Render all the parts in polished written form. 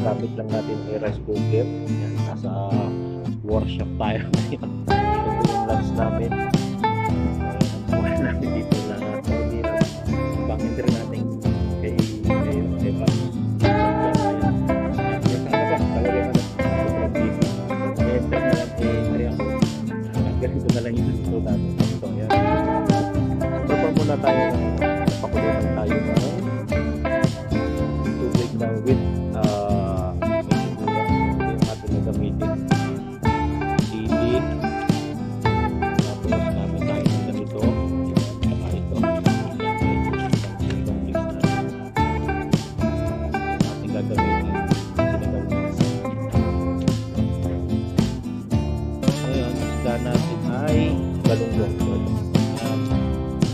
gamit lang natin yung rice cooker. Yan, nasa workshop tayo ngayon. Ito yung lunch namin. Buhay namin dito na hindi na bakit rin natin kay Eva. Ganito na lang yung luto natin. So, yan. Prepare muna tayo ng pakulutan tayo ng tubig na with yung ating nagamitin. Sili. Tapos namin tayo ng ganito. Saka ito. Itong mix natin. Ating gagamitin. Sinigang mix. Ngayon, isda natin ay galunggong.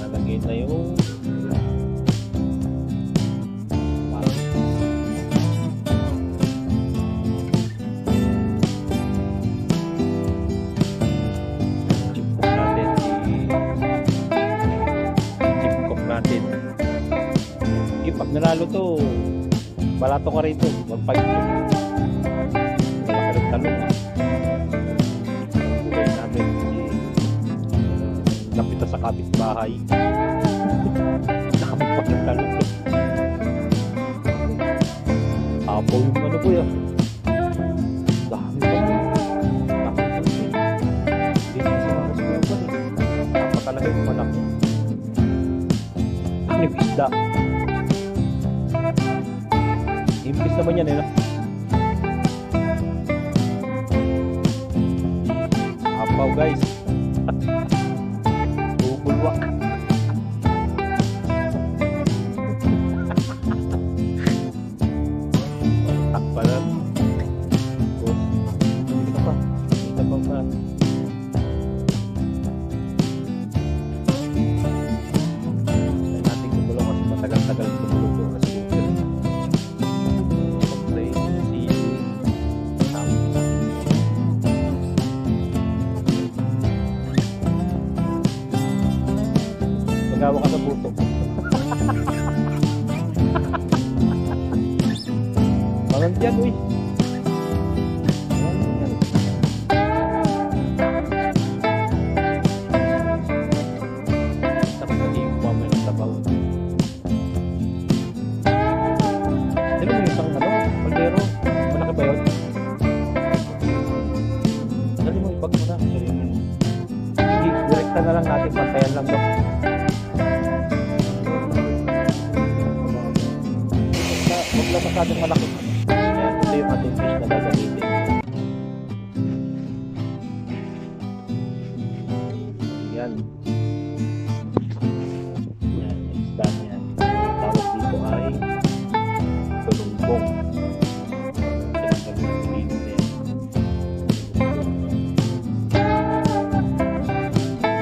Nalagay na yung chipcock natin. Pag nalalo to, balato ka rito. Mag-fight mo. Malaki rin talong. Napita sa kapitbahay. Nakamagpak ng talong. Apo yung ano po yan. Dami ba? Dito sa mga sumabal. Apa talaga yung malaki. Ang isda. Impis naman yan eh. Apaw guys. Bulwak. Takpalan. Isa pa. Isa pa pa. Ay natin kumulong kasi matagal-tagal kumulong doon kasi mag-play si magawa ka sa buto. Parang yan, uy. Tapos naging pumamay ng tabaw. Dali mo yung isang kaldero. Malaki ba yun? Dali mo, ibag mo na. Direkta na lang natin. Pantayan lang daw. Huwag lang masyadong malaki. Ayan, ito yung ating fish na gagamitin. Ayan. Ayan, isda niyan. Tawag dito ay galunggong.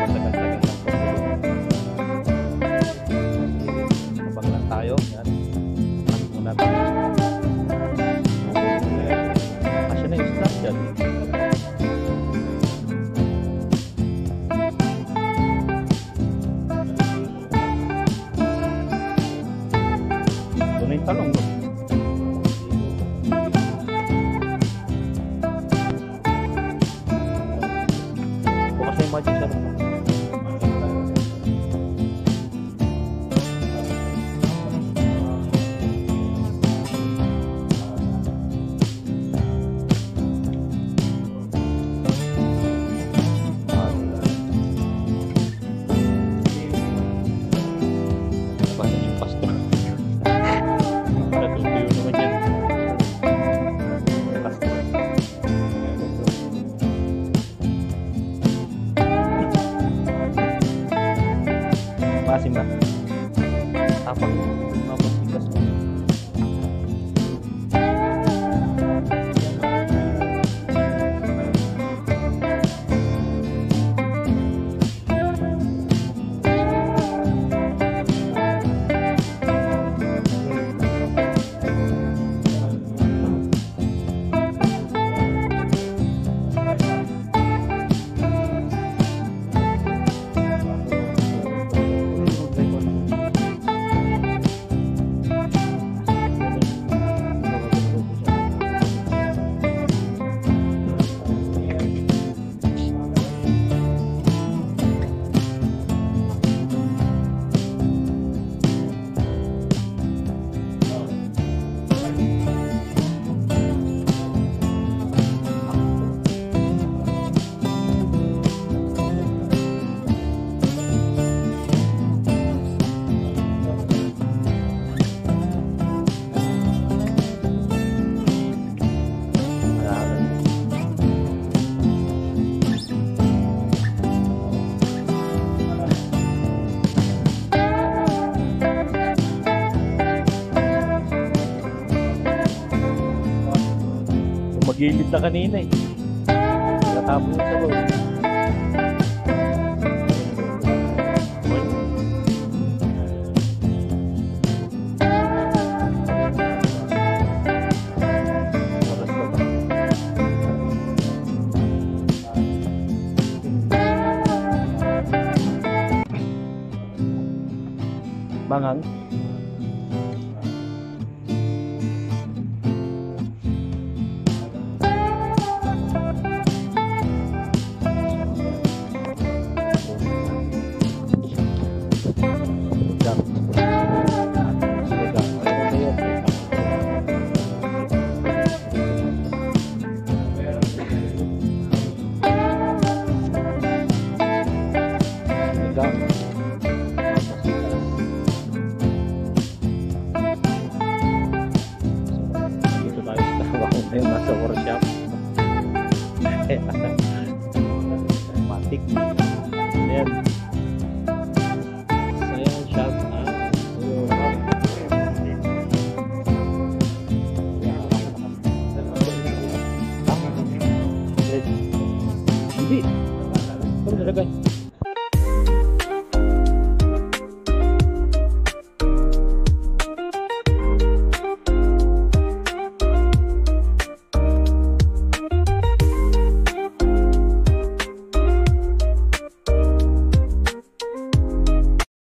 Matagal-tagal lang tayo. Ayan. Asya na yung snap dyan. Ito na yung talong. Bukas na yung magic sarap. Masim ba? Tapang mapasigas mo. gilid na kanina eh. Nakatapon yung sabaw. Oras pa ba? Mangang. Dito tayo sa trabaho ngayon, nasa workshop. Matik.